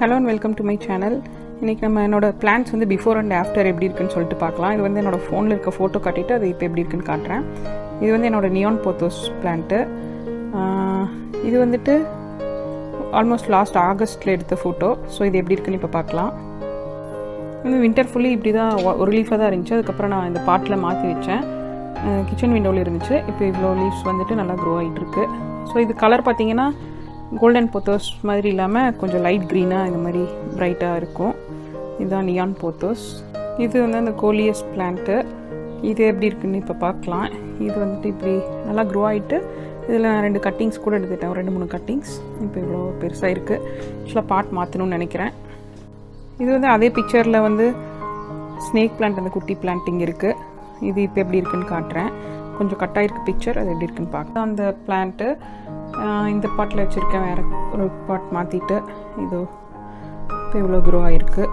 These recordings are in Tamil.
Hello and welcome to my channel. இன்னைக்கு நம்ம என்னோட plants வந்து before and after எப்படி இருக்குன்னு சொல்லிட்டு பார்க்கலாம். இது வந்து என்னோட ஃபோனில் இருக்க ஃபோட்டோ காட்டிட்டு அது இப்போ எப்படி இருக்குன்னு காட்டுறேன். இது வந்து என்னோட நியான் போத்தோஸ் பிளான்ட்டு. இது வந்துட்டு ஆல்மோஸ்ட் லாஸ்ட் ஆகஸ்ட்டில் எடுத்த ஃபோட்டோ. ஸோ இது எப்படி இருக்குன்னு இப்போ பார்க்கலாம். இன்னும் வின்டர் ஃபுல்லி இப்படி தான் ஒரு லீஃபாக தான் இருந்துச்சு. அதுக்கப்புறம் நான் இந்த பாட்டில் மாற்றி வச்சேன். கிச்சன் விண்டோவில் இருந்துச்சு. இப்போ இவ்வளோ லீவ்ஸ் வந்துட்டு நல்லா க்ரோ ஆகிட்டுருக்கு. ஸோ இது கலர் பார்த்திங்கன்னா கோல்டன் போத்தோஸ் மாதிரி இல்லாமல் கொஞ்சம் லைட் க்ரீனாக இந்த மாதிரி ப்ரைட்டாக இருக்கும். இதுதான் நியான் போத்தோஸ். இது வந்து அந்த கோலியஸ் பிளான்ட்டு. இது எப்படி இருக்குன்னு இப்போ பார்க்கலாம். இது வந்துட்டு இப்படி நல்லா க்ரோ ஆகிட்டு இதில் நான் 2 கட்டிங்ஸ் கூட எடுத்துட்டேன், ஒரு 2-3 கட்டிங்ஸ். இப்போ இவ்வளோ பெருசாக இருக்குது. ஆக்சுவலாக பாட் மாற்றணும்னு நினைக்கிறேன். இது வந்து அதே பிக்சரில் வந்து ஸ்னேக் பிளான்ட், அந்த குட்டி பிளான்ட் இங்கே இருக்குது. இது இப்போ எப்படி இருக்குன்னு காட்டுறேன். கொஞ்சம் கட்டாயிருக்கு பிக்சர், அது எப்படி இருக்குன்னு பார்க்கலாம். அந்த பிளான்ட்டு இந்த பாட்டில் வச்சுருக்கேன், வேறு ஒரு பாட் மாற்றிட்டு. இதோ இப்போ இவ்வளோ க்ரோ ஆகிருக்கு,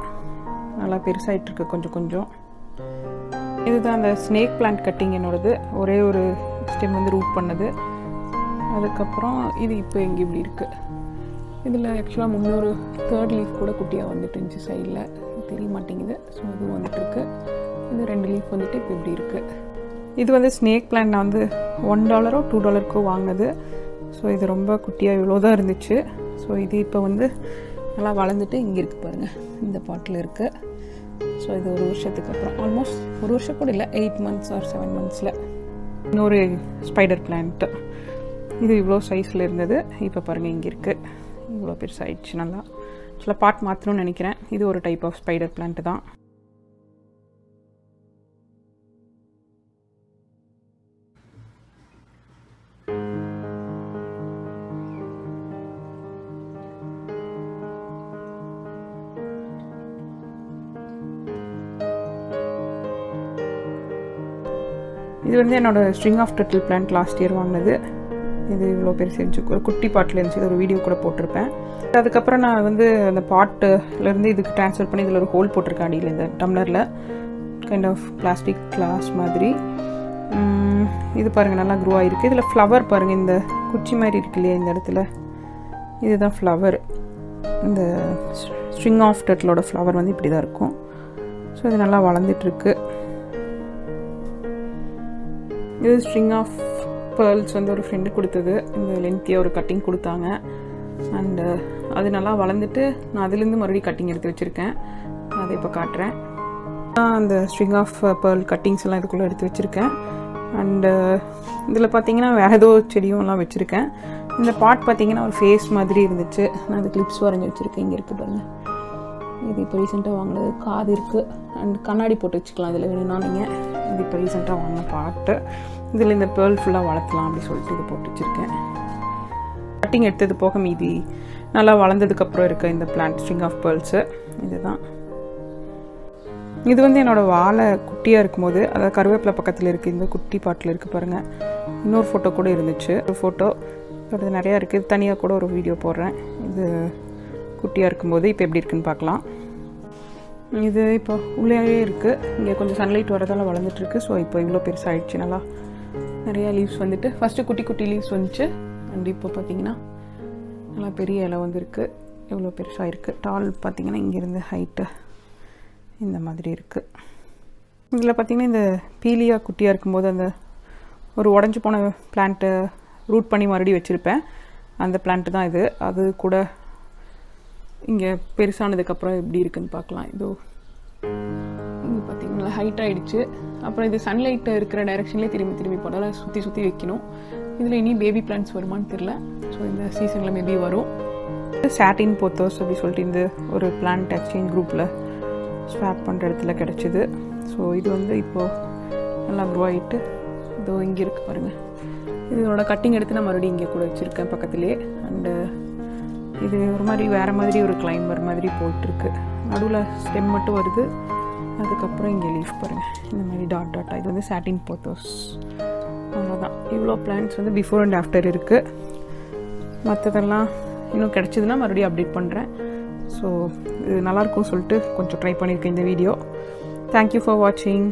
நல்லா பெருசாகிட்டுருக்கு கொஞ்சம் கொஞ்சம். இதுதான் அந்த ஸ்னேக் பிளான்ட் கட்டிங் என்னோடது. ஒரே ஒரு ஸ்டெம் வந்து ரூட் பண்ணது. அதுக்கப்புறம் இது இப்போ எங்கே இப்படி இருக்குது. இதில் ஆக்சுவலாக முன்னொரு 3rd லீஃப் கூட குட்டியாக வந்துட்டு இருந்துச்சு, சைடில் தெரிய மாட்டேங்குது. ஸோ இது வந்துட்டுருக்கு. இது 2 லீஃப் வந்துட்டு இப்போ இப்படி இருக்குது. இது வந்து ஸ்னேக் பிளான்ட் நான் வந்து $1 $2 வாங்கினது. ஸோ இது ரொம்ப குட்டியாக இவ்வளோ தான் இருந்துச்சு. ஸோ இது இப்போ வந்து நல்லா வளர்ந்துட்டு இங்கே இருக்குது பாருங்கள், இந்த பாட்டில் இருக்குது. ஸோ இது ஒரு வருஷத்துக்கு அப்புறம், ஆல்மோஸ்ட் ஒரு வருஷம் கூட இல்லை, 8 months or 7 months இன்னொரு ஸ்பைடர் பிளான்ட்டு. இது இவ்வளோ சைஸில் இருந்தது. இப்போ பாருங்கள் இங்கே இருக்குது, இவ்வளோ பெருசாகிடுச்சு. நல்லா ஆக்சுவலாக பாட் மாற்றணும்னு நினைக்கிறேன். இது ஒரு டைப் ஆஃப் ஸ்பைடர் பிளான்ட்டு தான். இது வந்து என்னோடய string of turtle plant last year வாங்கினது. இது இவ்வளோ பெருசு இருந்துச்சு, ஒரு குட்டி பாட்டில் இருந்துச்சு. இது ஒரு வீடியோ கூட போட்டிருப்பேன். அதுக்கப்புறம் நான் வந்து அந்த பாட்டிலேருந்து இதுக்கு ட்ரான்ஸ்ஃபர் பண்ணி இதில் ஒரு ஹோல் போட்டிருக்கேன் அடியில், இந்த டம்ளரில் கைண்ட் ஆஃப் பிளாஸ்டிக் கிளாஸ் மாதிரி. இது பாருங்கள் நல்லா க்ரோ ஆகிருக்கு. இதில் ஃப்ளவர் பாருங்கள், இந்த குச்சி மாதிரி இருக்கு இல்லையா இந்த இடத்துல, இதுதான் ஃப்ளவர். இந்த ஸ்ட்ரிங் ஆஃப் டர்ட்டிலோட ஃப்ளவர் வந்து இப்படி தான் இருக்கும். ஸோ இது நல்லா வளர்ந்துட்டுருக்கு. இது ஸ்ட்ரிங் ஆஃப் பேர்ல்ஸ் வந்து ஒரு ஃப்ரெண்டு கொடுத்தது. இந்த லென்த்தியாக ஒரு கட்டிங் கொடுத்தாங்க. அண்டு அது நல்லா வளர்ந்துட்டு நான் அதுலேருந்து மறுபடியும் கட்டிங் எடுத்து வச்சுருக்கேன். அதை இப்போ காட்டுறேன். அந்த ஸ்ட்ரிங் ஆஃப் பேர்ல் கட்டிங்ஸ் எல்லாம் இதுக்குள்ளே எடுத்து வச்சுருக்கேன். அண்டு இதில் பார்த்தீங்கன்னா வேறு ஏதோ செடியும்லாம் வச்சுருக்கேன். இந்த பாட் பார்த்தீங்கன்னா ஒரு ஃபேஸ் மாதிரி இருந்துச்சு. நான் அது கிளிப்ஸ் வரைஞ்சி வச்சுருக்கேன். இங்கே இருக்குது பாருங்கள். இது இப்போ ரீசெண்டாக வாங்கினது. காது இருக்குது அண்ட் கண்ணாடி போட்டு வச்சுக்கலாம் இதில் வேணும்னா நீங்கள். இது இப்போ ரீசெண்டாக வாங்கின பாட்டு. இதில் இந்த பேர்ல் ஃபுல்லாக வளர்த்தலாம் அப்படி சொல்லிட்டு இது போட்டு வச்சுருக்கேன். கட்டிங் எடுத்தது போக மீதி நல்லா வளர்ந்ததுக்கப்புறம் இருக்க இந்த பிளான்ட் ஸ்ட்ரிங் ஆஃப் பேர்ல்ஸு இதுதான். இது வந்து என்னோடய வாழை குட்டியாக இருக்கும்போது, அதாவது கருவேப்பிலை பக்கத்தில் இருக்குது, இந்த குட்டி பாட்டில் இருக்குது பாருங்கள். இன்னொரு ஃபோட்டோ கூட இருந்துச்சு, ஒரு ஃபோட்டோ. அது நிறையா இருக்குது. தனியாக கூட ஒரு வீடியோ போடுறேன். இது குட்டியாக இருக்கும்போது இப்போ எப்படி இருக்குன்னு பார்க்கலாம். இது இப்போ உள்ளேயே இருக்குது. இங்கே கொஞ்சம் சன்லைட் வரதால் வளர்ந்துட்டுருக்கு. ஸோ இப்போ இவ்வளோ பெருசாகிடுச்சு. நல்லா நிறையா லீவ்ஸ் வந்துட்டு, ஃபஸ்ட்டு குட்டி குட்டி லீவ்ஸ் வந்துச்சு. அண்ட் இப்போ பார்த்திங்கன்னா நல்லா பெரிய இலை வந்துருக்கு. எவ்வளோ பெருசாக இருக்குது. டால் பார்த்திங்கன்னா இங்கேருந்து ஹைட்டு இந்த மாதிரி இருக்குது. இதில் பார்த்திங்கன்னா இந்த பீலியாக குட்டியாக இருக்கும்போது அந்த ஒரு உடஞ்சி போன பிளான்ட்டை ரூட் பண்ணி மறுபடியும் வச்சுருப்பேன். அந்த பிளான்ட்டு தான் இது. அது கூட இங்கே பெருசானதுக்கப்புறம் எப்படி இருக்குன்னு பார்க்கலாம். இதோ இங்கே பார்த்திங்கன்னா ஹைட் ஆகிடுச்சு. அப்புறம் இது சன்லைட்டு இருக்கிற டைரெக்ஷன்லேயே திரும்பி திரும்பி போட்டால் சுற்றி சுற்றி வைக்கணும். இதில் இனி பேபி பிளான்ட்ஸ் வருமானு தெரில. ஸோ இந்த சீசனில் மேபி வரும். சாட்டின் போத்தோஸ் அப்படி சொல்லிட்டு இந்த ஒரு பிளான்ட் எக்ஸ்சேஞ்ச் குரூப்பில் ஸ்வாப் பண்ணுற இடத்துல கிடச்சிது. ஸோ இது வந்து இப்போது நல்லா க்ரோ ஆகிட்டு இதோ இங்கே இருக்குது பாருங்கள். இதோட கட்டிங் எடுத்து நான் மறுபடியும் இங்கே கூட வச்சுருக்கேன் பக்கத்துலேயே. அண்டு இது ஒரு மாதிரி வேறு மாதிரி ஒரு கிளைம்பர் மாதிரி போயிட்டுருக்கு. நடுவில் ஸ்டெம் மட்டும் வருது. அதுக்கப்புறம் இங்கே லீஃப் பாருங்கள், இந்த மாதிரி டாட் டாட்டாக. இது வந்து சாட்டின் போத்தோஸ். அவ்வளோதான். இவ்வளோ பிளான்ட்ஸ் வந்து பிஃபோர் அண்ட் ஆஃப்டர் இருக்குது. மற்றதெல்லாம் இன்னும் கிடச்சிதுன்னா மறுபடியும் அப்டேட் பண்ணுறேன். ஸோ இது நல்லாயிருக்கும் சொல்லிட்டு கொஞ்சம் ட்ரை பண்ணியிருக்கேன் இந்த வீடியோ. தேங்க்யூ ஃபார் வாட்சிங்.